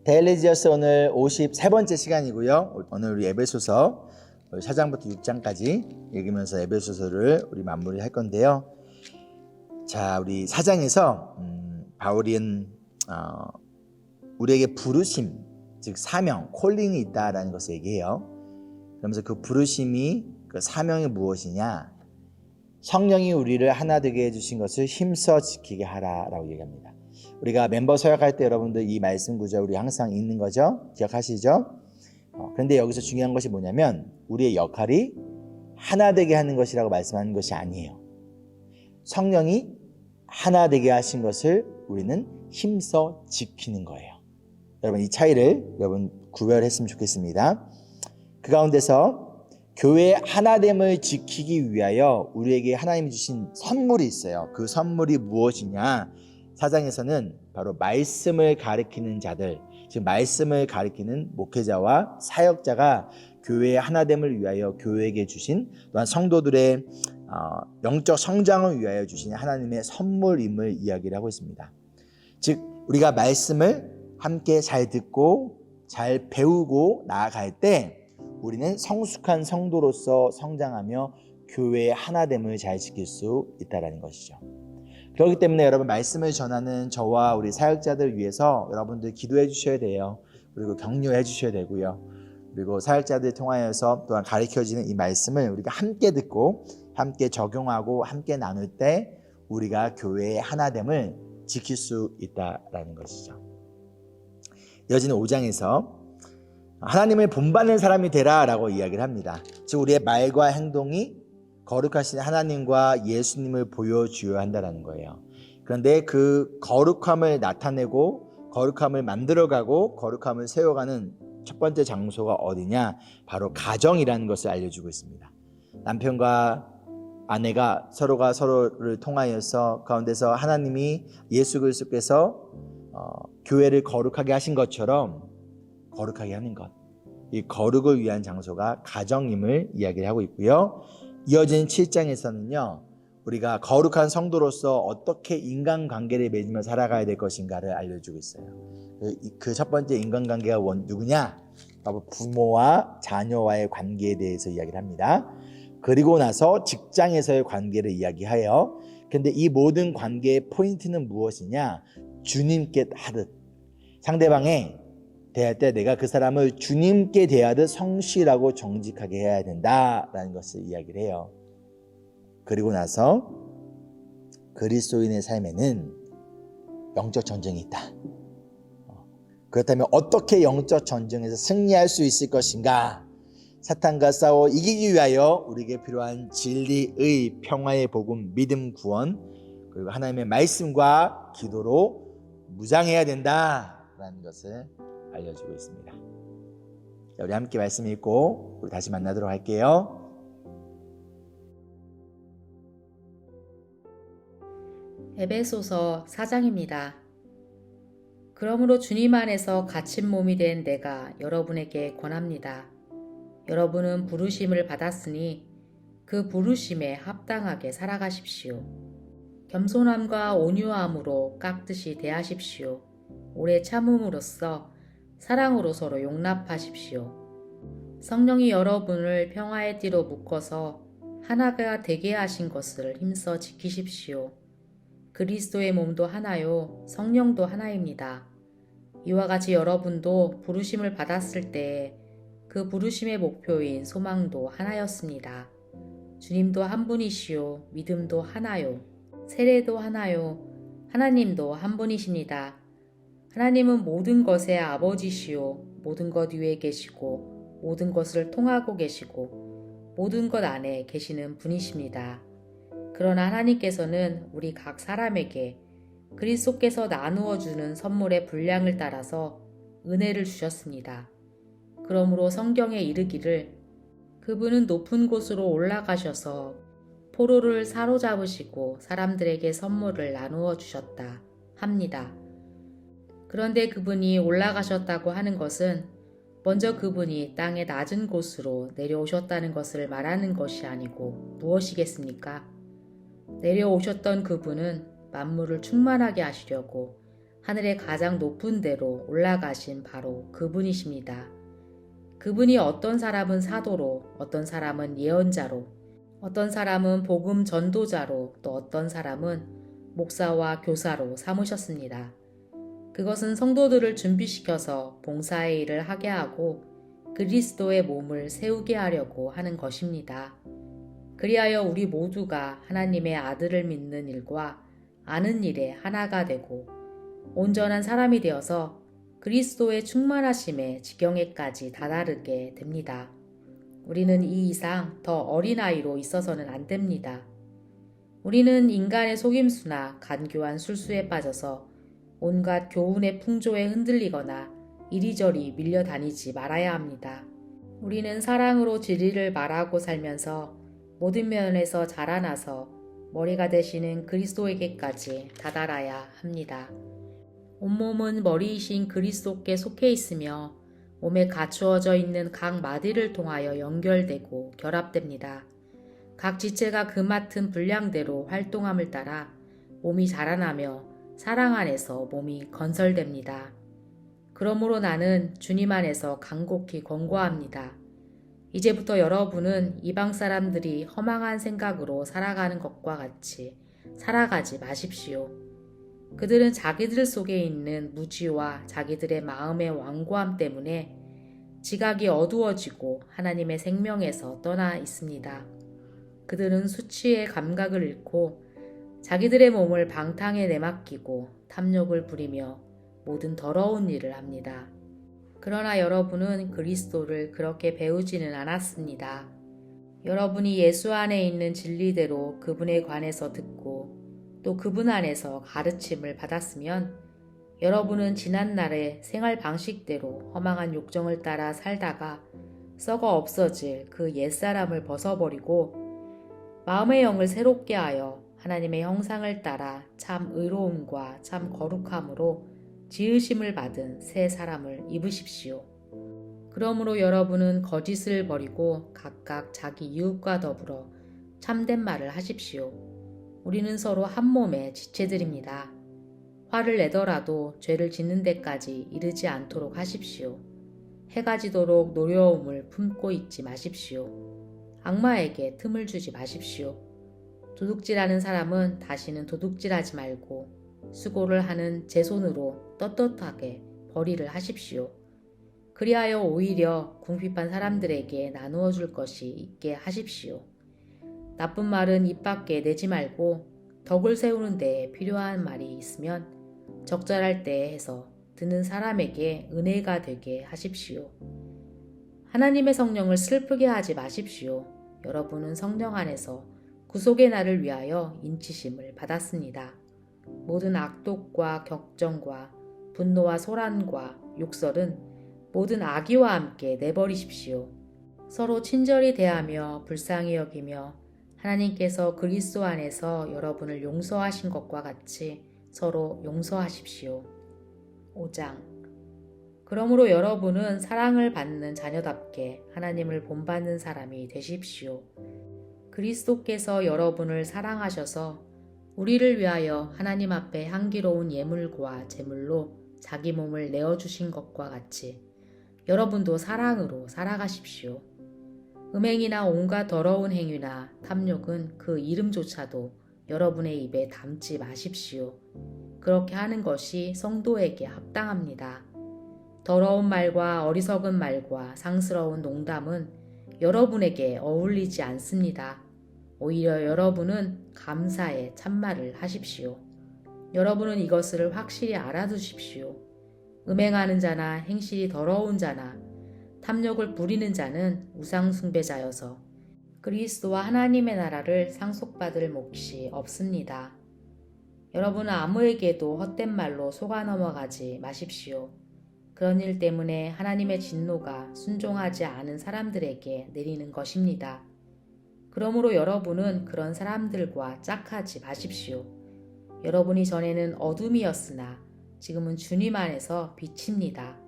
데일리지어스 오늘 53번째 시간이고요. 오늘 우리 에베소서 4장부터 6장까지 읽으면서 에베소서를 우리 마무리할 건데요. 자, 우리 4장에서 바울은 우리에게 부르심, 즉 사명, 콜링이 있다라는 것을 얘기해요. 그러면서 그 부르심이, 그 사명이 무엇이냐? 성령이 우리를 하나 되게 해주신 것을 힘써 지키게 하라라고 얘기합니다. 우리가 멤버 서약할 때 여러분들 이 말씀 구절 우리 항상 읽는 거죠? 기억하시죠? 그런데 여기서 중요한 것이 뭐냐면 우리의 역할이 하나 되게 하는 것이라고 말씀하는 것이 아니에요. 성령이 하나 되게 하신 것을 우리는 힘써 지키는 거예요. 여러분 이 차이를 여러분 구별했으면 좋겠습니다. 그 가운데서 교회의 하나됨을 지키기 위하여 우리에게 하나님이 주신 선물이 있어요. 그 선물이 무엇이냐? 4장에서는 바로 말씀을 가리키는 자들, 즉 말씀을 가리키는 목회자와 사역자가 교회의 하나됨을 위하여 교회에게 주신, 또한 성도들의 영적 성장을 위하여 주신 하나님의 선물임을 이야기를 하고 있습니다. 즉 우리가 말씀을 함께 잘 듣고 잘 배우고 나아갈 때 우리는 성숙한 성도로서 성장하며 교회의 하나됨을 잘 지킬 수 있다는 것이죠. 그렇기 때문에 여러분 말씀을 전하는 저와 우리 사역자들 위해서 여러분들 기도해 주셔야 돼요. 그리고 격려해 주셔야 되고요. 그리고 사역자들 통하여서 또한 가르쳐지는 이 말씀을 우리가 함께 듣고 함께 적용하고 함께 나눌 때 우리가 교회의 하나됨을 지킬 수 있다는 것이죠. 이어지는 5장에서 하나님을 본받는 사람이 되라 라고 이야기를 합니다. 즉 우리의 말과 행동이 거룩하신 하나님과 예수님을 보여주어야 한다는 거예요. 그런데 그 거룩함을 나타내고 거룩함을 만들어가고 거룩함을 세워가는 첫 번째 장소가 어디냐? 바로 가정이라는 것을 알려주고 있습니다. 남편과 아내가 서로가 서로를 통하여서 가운데서 하나님이 예수 그리스도께서 교회를 거룩하게 하신 것처럼 거룩하게 하는 것, 이 거룩을 위한 장소가 가정임을 이야기를 하고 있고요. 이어진 7장에서는요 우리가 거룩한 성도로서 어떻게 인간관계를 맺으며 살아가야 될 것인가를 알려주고 있어요. 그 첫 번째 인간관계가 누구냐? 바로 부모와 자녀와의 관계에 대해서 이야기를 합니다. 그리고 나서 직장에서의 관계를 이야기하여, 근데 이 모든 관계의 포인트는 무엇이냐? 주님께 하듯, 상대방에 대할 때 내가 그 사람을 주님께 대하듯 성실하고 정직하게 해야 된다라는 것을 이야기를 해요. 그리고 나서 그리스도인의 삶에는 영적 전쟁이 있다. 그렇다면 어떻게 영적 전쟁에서 승리할 수 있을 것인가? 사탄과 싸워 이기기 위하여 우리에게 필요한 진리의 평화의 복음, 믿음, 구원, 그리고 하나님의 말씀과 기도로 무장해야 된다라는 것을 알려주고 있습니다. 자, 우리 함께 말씀 읽고 우리 다시 만나도록 할게요. 에베소서 4장입니다. 그러므로 주님 안에서 갇힌 몸이 된 내가 여러분에게 권합니다. 여러분은 부르심을 받았으니 그 부르심에 합당하게 살아가십시오. 겸손함과 온유함으로 깍듯이 대하십시오. 오래 참음으로써 사랑으로 서로 용납하십시오. 성령이 여러분을 평화의 띠로 묶어서 하나가 되게 하신 것을 힘써 지키십시오. 그리스도의 몸도 하나요, 성령도 하나입니다. 이와 같이 여러분도 부르심을 받았을 때 그 부르심의 목표인 소망도 하나였습니다. 주님도 한 분이시요, 믿음도 하나요, 세례도 하나요, 하나님도 한 분이십니다. 하나님은 모든 것의 아버지시요, 모든 것 위에 계시고 모든 것을 통하고 계시고 모든 것 안에 계시는 분이십니다. 그러나 하나님께서는 우리 각 사람에게 그리스도께서 나누어 주는 선물의 분량을 따라서 은혜를 주셨습니다. 그러므로 성경에 이르기를 그분은 높은 곳으로 올라가셔서 포로를 사로잡으시고 사람들에게 선물을 나누어 주셨다 합니다. 그런데 그분이 올라가셨다고 하는 것은 먼저 그분이 땅의 낮은 곳으로 내려오셨다는 것을 말하는 것이 아니고 무엇이겠습니까? 내려오셨던 그분은 만물을 충만하게 하시려고 하늘의 가장 높은 데로 올라가신 바로 그분이십니다. 그분이 어떤 사람은 사도로, 어떤 사람은 예언자로, 어떤 사람은 복음 전도자로, 또 어떤 사람은 목사와 교사로 삼으셨습니다. 그것은 성도들을 준비시켜서 봉사의 일을 하게 하고 그리스도의 몸을 세우게 하려고 하는 것입니다. 그리하여 우리 모두가 하나님의 아들을 믿는 일과 아는 일에 하나가 되고 온전한 사람이 되어서 그리스도의 충만하심의 지경에까지 다다르게 됩니다. 우리는 이 이상 더 어린아이로 있어서는 안 됩니다. 우리는 인간의 속임수나 간교한 술수에 빠져서 온갖 교훈의 풍조에 흔들리거나 이리저리 밀려다니지 말아야 합니다. 우리는 사랑으로 진리를 말하고 살면서 모든 면에서 자라나서 머리가 되시는 그리스도에게까지 다다라야 합니다. 온몸은 머리이신 그리스도께 속해 있으며 몸에 갖추어져 있는 각 마디를 통하여 연결되고 결합됩니다. 각 지체가 그 맡은 분량대로 활동함을 따라 몸이 자라나며 사랑 안에서 몸이 건설됩니다. 그러므로 나는 주님 안에서 간곡히 권고합니다. 이제부터 여러분은 이방 사람들이 허망한 생각으로 살아가는 것과 같이 살아가지 마십시오. 그들은 자기들 속에 있는 무지와 자기들의 마음의 완고함 때문에 지각이 어두워지고 하나님의 생명에서 떠나 있습니다. 그들은 수치의 감각을 잃고 자기들의 몸을 방탕에 내맡기고 탐욕을 부리며 모든 더러운 일을 합니다. 그러나 여러분은 그리스도를 그렇게 배우지는 않았습니다. 여러분이 예수 안에 있는 진리대로 그분에 관해서 듣고 또 그분 안에서 가르침을 받았으면 여러분은 지난날의 생활 방식대로 허망한 욕정을 따라 살다가 썩어 없어질 그 옛사람을 벗어버리고 마음의 영을 새롭게 하여 하나님의 형상을 따라 참 의로움과 참 거룩함으로 지으심을 받은 새 사람을 입으십시오. 그러므로 여러분은 거짓을 버리고 각각 자기 이웃과 더불어 참된 말을 하십시오. 우리는 서로 한 몸의 지체들입니다. 화를 내더라도 죄를 짓는 데까지 이르지 않도록 하십시오. 해가 지도록 노여움을 품고 있지 마십시오. 악마에게 틈을 주지 마십시오. 도둑질하는 사람은 다시는 도둑질하지 말고 수고를 하는 제 손으로 떳떳하게 벌이를 하십시오. 그리하여 오히려 궁핍한 사람들에게 나누어 줄 것이 있게 하십시오. 나쁜 말은 입 밖에 내지 말고 덕을 세우는 데에 필요한 말이 있으면 적절할 때에 해서 듣는 사람에게 은혜가 되게 하십시오. 하나님의 성령을 슬프게 하지 마십시오. 여러분은 성령 안에서 구속의 날을 위하여 인치심을 받았습니다. 모든 악독과 격정과 분노와 소란과 욕설은 모든 악의와 함께 내버리십시오. 서로 친절히 대하며 불쌍히 여기며 하나님께서 그리스도 안에서 여러분을 용서하신 것과 같이 서로 용서하십시오. 5장. 그러므로 여러분은 사랑을 받는 자녀답게 하나님을 본받는 사람이 되십시오. 그리스도께서 여러분을 사랑하셔서 우리를 위하여 하나님 앞에 향기로운 예물과 제물로 자기 몸을 내어주신 것과 같이 여러분도 사랑으로 살아가십시오. 음행이나 온갖 더러운 행위나 탐욕은 그 이름조차도 여러분의 입에 담지 마십시오. 그렇게 하는 것이 성도에게 합당합니다. 더러운 말과 어리석은 말과 상스러운 농담은 여러분에게 어울리지 않습니다. 오히려 여러분은 감사의 참말을 하십시오. 여러분은 이것을 확실히 알아두십시오. 음행하는 자나 행실이 더러운 자나 탐욕을 부리는 자는 우상숭배자여서 그리스도와 하나님의 나라를 상속받을 몫이 없습니다. 여러분은 아무에게도 헛된 말로 속아 넘어가지 마십시오. 그런 일 때문에 하나님의 진노가 순종하지 않은 사람들에게 내리는 것입니다. 그러므로 여러분은 그런 사람들과 짝하지 마십시오. 여러분이 전에는 어둠이었으나 지금은 주님 안에서 빛입니다.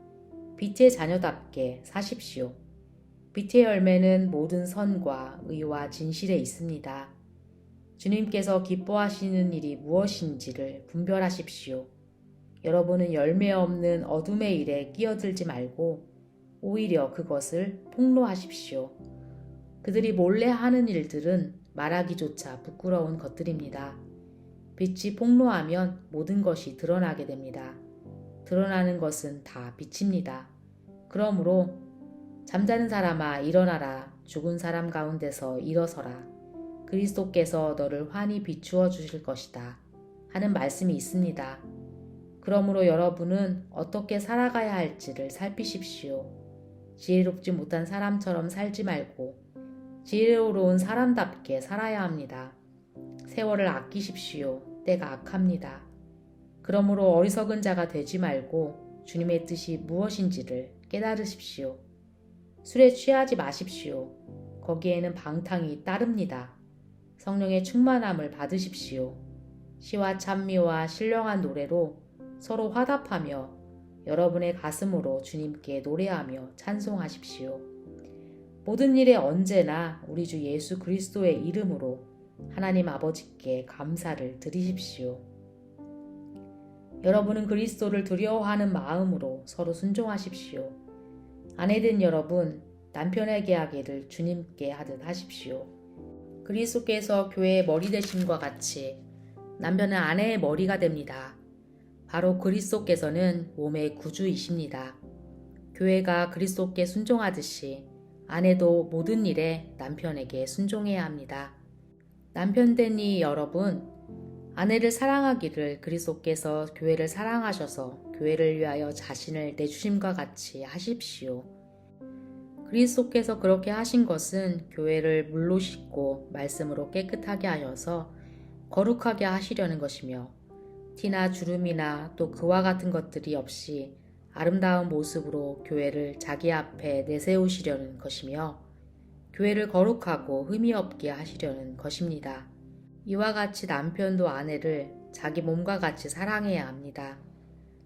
빛의 자녀답게 사십시오. 빛의 열매는 모든 선과 의와 진실에 있습니다. 주님께서 기뻐하시는 일이 무엇인지를 분별하십시오. 여러분은 열매 없는 어둠의 일에 끼어들지 말고 오히려 그것을 폭로하십시오. 그들이 몰래 하는 일들은 말하기조차 부끄러운 것들입니다. 빛이 폭로하면 모든 것이 드러나게 됩니다. 드러나는 것은 다 빛입니다. 그러므로 잠자는 사람아 일어나라. 죽은 사람 가운데서 일어서라. 그리스도께서 너를 환히 비추어 주실 것이다. 하는 말씀이 있습니다. 그러므로 여러분은 어떻게 살아가야 할지를 살피십시오. 지혜롭지 못한 사람처럼 살지 말고 지혜로운 사람답게 살아야 합니다. 세월을 아끼십시오. 때가 악합니다. 그러므로 어리석은 자가 되지 말고 주님의 뜻이 무엇인지를 깨달으십시오. 술에 취하지 마십시오. 거기에는 방탕이 따릅니다. 성령의 충만함을 받으십시오. 시와 찬미와 신령한 노래로 서로 화답하며 여러분의 가슴으로 주님께 노래하며 찬송하십시오. 모든 일에 언제나 우리 주 예수 그리스도의 이름으로 하나님 아버지께 감사를 드리십시오. 여러분은 그리스도를 두려워하는 마음으로 서로 순종하십시오. 아내된 여러분, 남편에게 하기를 주님께 하듯 하십시오. 그리스도께서 교회의 머리 되심과 같이 남편은 아내의 머리가 됩니다. 바로 그리스도께서는 몸의 구주이십니다. 교회가 그리스도께 순종하듯이 아내도 모든 일에 남편에게 순종해야 합니다. 남편된 이 여러분, 아내를 사랑하기를 그리스도께서 교회를 사랑하셔서 교회를 위하여 자신을 내주심과 같이 하십시오. 그리스도께서 그렇게 하신 것은 교회를 물로 씻고 말씀으로 깨끗하게 하셔서 거룩하게 하시려는 것이며 티나 주름이나 또 그와 같은 것들이 없이 아름다운 모습으로 교회를 자기 앞에 내세우시려는 것이며 교회를 거룩하고 흠이 없게 하시려는 것입니다. 이와 같이 남편도 아내를 자기 몸과 같이 사랑해야 합니다.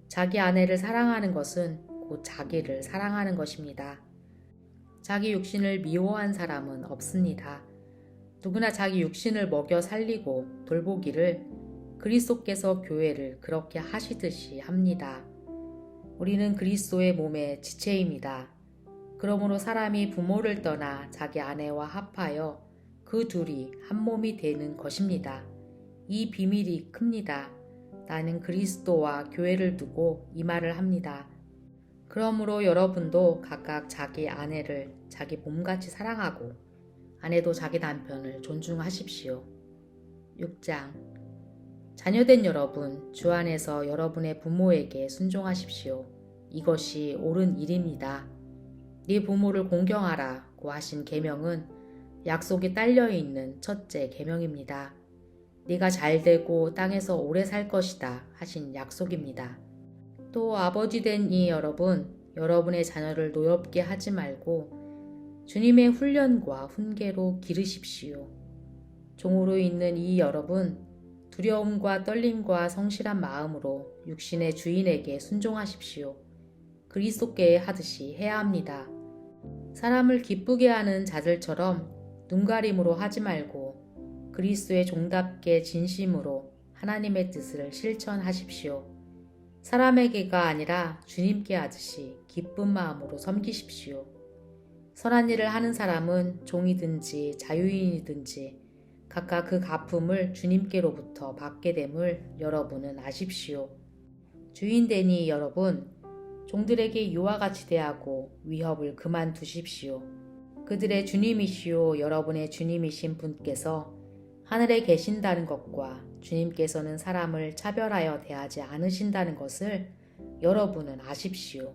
자기 아내를 사랑하는 것은 곧 자기를 사랑하는 것입니다. 자기 육신을 미워한 사람은 없습니다. 누구나 자기 육신을 먹여 살리고 돌보기를 그리스도께서 교회를 그렇게 하시듯이 합니다. 우리는 그리스도의 몸의 지체입니다. 그러므로 사람이 부모를 떠나 자기 아내와 합하여 그 둘이 한 몸이 되는 것입니다. 이 비밀이 큽니다. 나는 그리스도와 교회를 두고 이 말을 합니다. 그러므로 여러분도 각각 자기 아내를 자기 몸같이 사랑하고 아내도 자기 남편을 존중하십시오. 6장 자녀된 여러분, 주 안에서 여러분의 부모에게 순종하십시오. 이것이 옳은 일입니다. 네 부모를 공경하라고 하신 계명은 약속이 딸려있는 첫째 계명입니다. 네가 잘되고 땅에서 오래 살 것이다 하신 약속입니다. 또 아버지 된 이 여러분, 여러분의 자녀를 노엽게 하지 말고 주님의 훈련과 훈계로 기르십시오. 종으로 있는 이 여러분, 두려움과 떨림과 성실한 마음으로 육신의 주인에게 순종하십시오. 그리스도께 하듯이 해야 합니다. 사람을 기쁘게 하는 자들처럼 눈가림으로 하지 말고 그리스도의 종답게 진심으로 하나님의 뜻을 실천하십시오. 사람에게가 아니라 주님께 하듯이 기쁜 마음으로 섬기십시오. 선한 일을 하는 사람은 종이든지 자유인이든지 각각 그 갚음을 주님께로부터 받게 됨을 여러분은 아십시오. 주인되니 여러분, 종들에게 이와 같이 대하고 위협을 그만두십시오. 그들의 주님이시오 여러분의 주님이신 분께서 하늘에 계신다는 것과 주님께서는 사람을 차별하여 대하지 않으신다는 것을 여러분은 아십시오.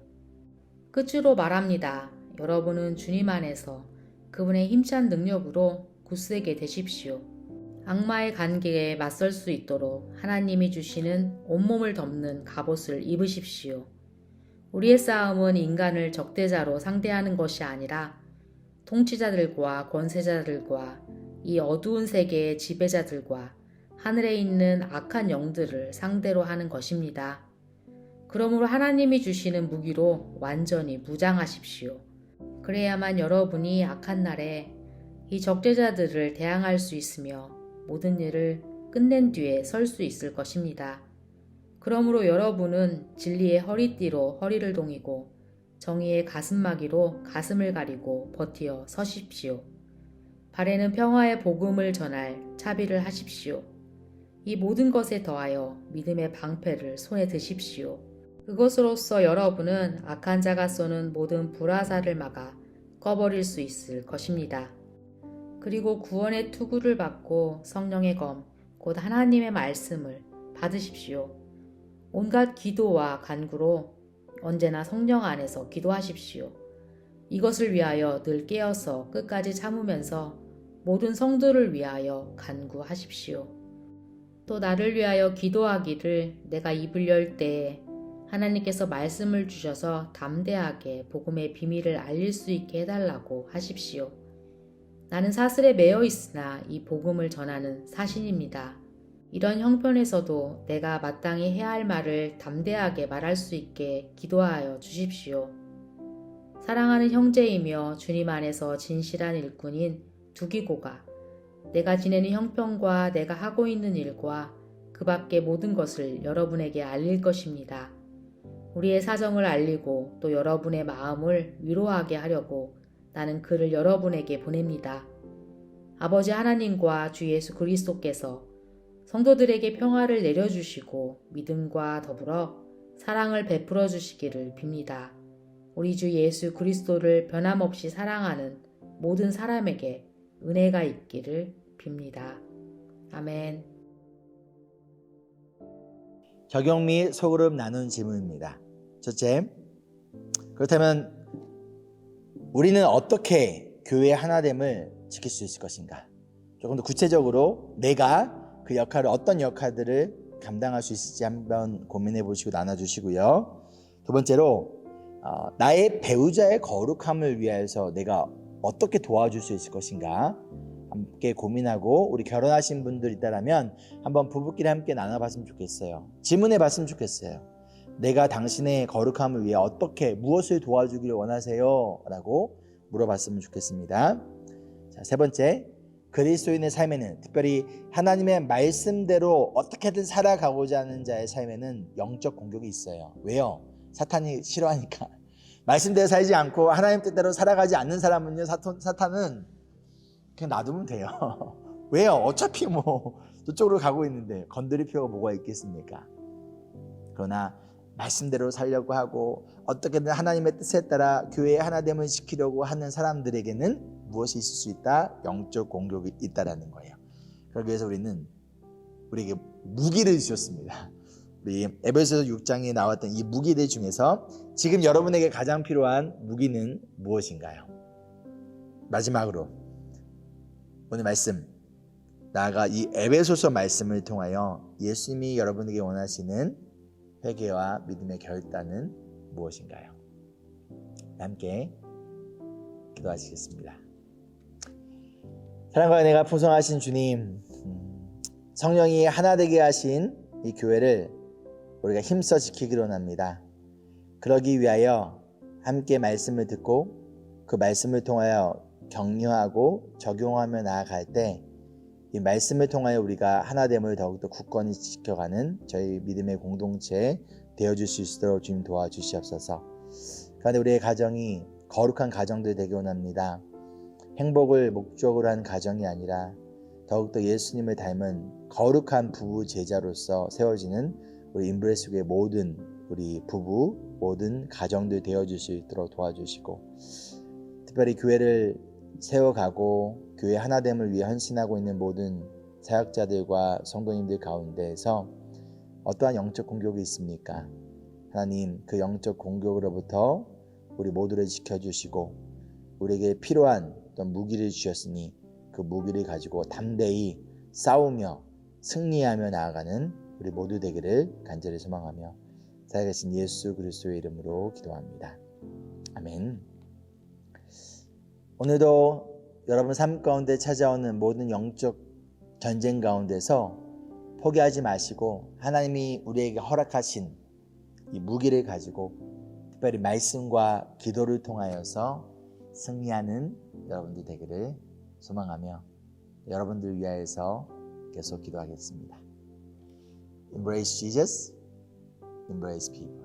끝으로 말합니다. 여러분은 주님 안에서 그분의 힘찬 능력으로 굳세게 되십시오. 악마의 관계에 맞설 수 있도록 하나님이 주시는 온몸을 덮는 갑옷을 입으십시오. 우리의 싸움은 인간을 적대자로 상대하는 것이 아니라 통치자들과 권세자들과 이 어두운 세계의 지배자들과 하늘에 있는 악한 영들을 상대로 하는 것입니다. 그러므로 하나님이 주시는 무기로 완전히 무장하십시오. 그래야만 여러분이 악한 날에 이 적대자들을 대항할 수 있으며 모든 일을 끝낸 뒤에 설 수 있을 것입니다. 그러므로 여러분은 진리의 허리띠로 허리를 동이고 정의의 가슴막이로 가슴을 가리고 버티어 서십시오. 발에는 평화의 복음을 전할 차비를 하십시오. 이 모든 것에 더하여 믿음의 방패를 손에 드십시오. 그것으로써 여러분은 악한 자가 쏘는 모든 불화살을 막아 꺼버릴 수 있을 것입니다. 그리고 구원의 투구를 받고 성령의 검, 곧 하나님의 말씀을 받으십시오. 온갖 기도와 간구로 언제나 성령 안에서 기도하십시오. 이것을 위하여 늘 깨어서 끝까지 참으면서 모든 성도를 위하여 간구하십시오. 또 나를 위하여 기도하기를 내가 입을 열 때에 하나님께서 말씀을 주셔서 담대하게 복음의 비밀을 알릴 수 있게 해달라고 하십시오. 나는 사슬에 매여 있으나 이 복음을 전하는 사신입니다. 이런 형편에서도 내가 마땅히 해야 할 말을 담대하게 말할 수 있게 기도하여 주십시오. 사랑하는 형제이며 주님 안에서 진실한 일꾼인 두기고가 내가 지내는 형편과 내가 하고 있는 일과 그 밖의 모든 것을 여러분에게 알릴 것입니다. 우리의 사정을 알리고 또 여러분의 마음을 위로하게 하려고 나는 그를 여러분에게 보냅니다. 아버지 하나님과 주 예수 그리스도께서 성도들에게 평화를 내려주시고 믿음과 더불어 사랑을 베풀어 주시기를 빕니다. 우리 주 예수 그리스도를 변함없이 사랑하는 모든 사람에게 은혜가 있기를 빕니다. 아멘. 적용 및 소그룹 나눈 질문입니다. 첫째, 그렇다면 우리는 어떻게 교회의 하나됨을 지킬 수 있을 것인가? 조금 더 구체적으로 내가 그 역할을 어떤 역할들을 감당할 수 있을지 한번 고민해 보시고 나눠주시고요. 두 번째로 나의 배우자의 거룩함을 위해서 내가 어떻게 도와줄 수 있을 것인가 함께 고민하고, 우리 결혼하신 분들 있다라면 한번 부부끼리 함께 나눠봤으면 좋겠어요. 질문해 봤으면 좋겠어요. 내가 당신의 거룩함을 위해 어떻게 무엇을 도와주기를 원하세요? 라고 물어봤으면 좋겠습니다. 자, 세 번째, 그리스도인의 삶에는, 특별히 하나님의 말씀대로 어떻게든 살아가고자 하는 자의 삶에는 영적 공격이 있어요. 왜요? 사탄이 싫어하니까. 말씀대로 살지 않고 하나님 뜻대로 살아가지 않는 사람은요, 사탄은 그냥 놔두면 돼요. 왜요? 어차피 뭐 저쪽으로 가고 있는데 건드릴 필요가 뭐가 있겠습니까? 그러나 말씀대로 살려고 하고 어떻게든 하나님의 뜻에 따라 교회의 하나됨을 지키려고 하는 사람들에게는 무엇이 있을 수 있다? 영적 공격이 있다라는 거예요. 그러기 위해서 우리에게 무기를 주셨습니다. 우리 에베소서 6장에 나왔던 이 무기들 중에서 지금 여러분에게 가장 필요한 무기는 무엇인가요? 마지막으로 오늘 말씀, 나아가 이 에베소서 말씀을 통하여 예수님이 여러분에게 원하시는 회개와 믿음의 결단은 무엇인가요? 함께 기도하시겠습니다. 사랑과 은혜가 풍성하신 주님, 성령이 하나 되게 하신 이 교회를 우리가 힘써 지키기로 합니다. 그러기 위하여 함께 말씀을 듣고 그 말씀을 통하여 격려하고 적용하며 나아갈 때 이 말씀을 통하여 우리가 하나됨을 더욱더 굳건히 지켜가는 저희 믿음의 공동체 되어줄 수 있도록 주님 도와주시옵소서. 그런데 우리의 가정이 거룩한 가정들 되기 원합니다. 행복을 목적으로 한 가정이 아니라 더욱더 예수님을 닮은 거룩한 부부 제자로서 세워지는 우리 인브레스교의 모든 우리 부부, 모든 가정들 되어줄 수 있도록 도와주시고, 특별히 교회를 세워가고 교회 하나됨을 위해 헌신하고 있는 모든 사역자들과 성도님들 가운데에서 어떠한 영적 공격이 있습니까? 하나님, 그 영적 공격으로부터 우리 모두를 지켜주시고 우리에게 필요한 어떤 무기를 주셨으니 그 무기를 가지고 담대히 싸우며 승리하며 나아가는 우리 모두 되기를 간절히 소망하며 살아계신 예수 그리스도의 이름으로 기도합니다. 아멘. 오늘도 여러분 삶 가운데 찾아오는 모든 영적 전쟁 가운데서 포기하지 마시고 하나님이 우리에게 허락하신 이 무기를 가지고 특별히 말씀과 기도를 통하여서 승리하는 여러분들 되기를 소망하며 여러분들 위하여서 계속 기도하겠습니다. Embrace Jesus. embrace people.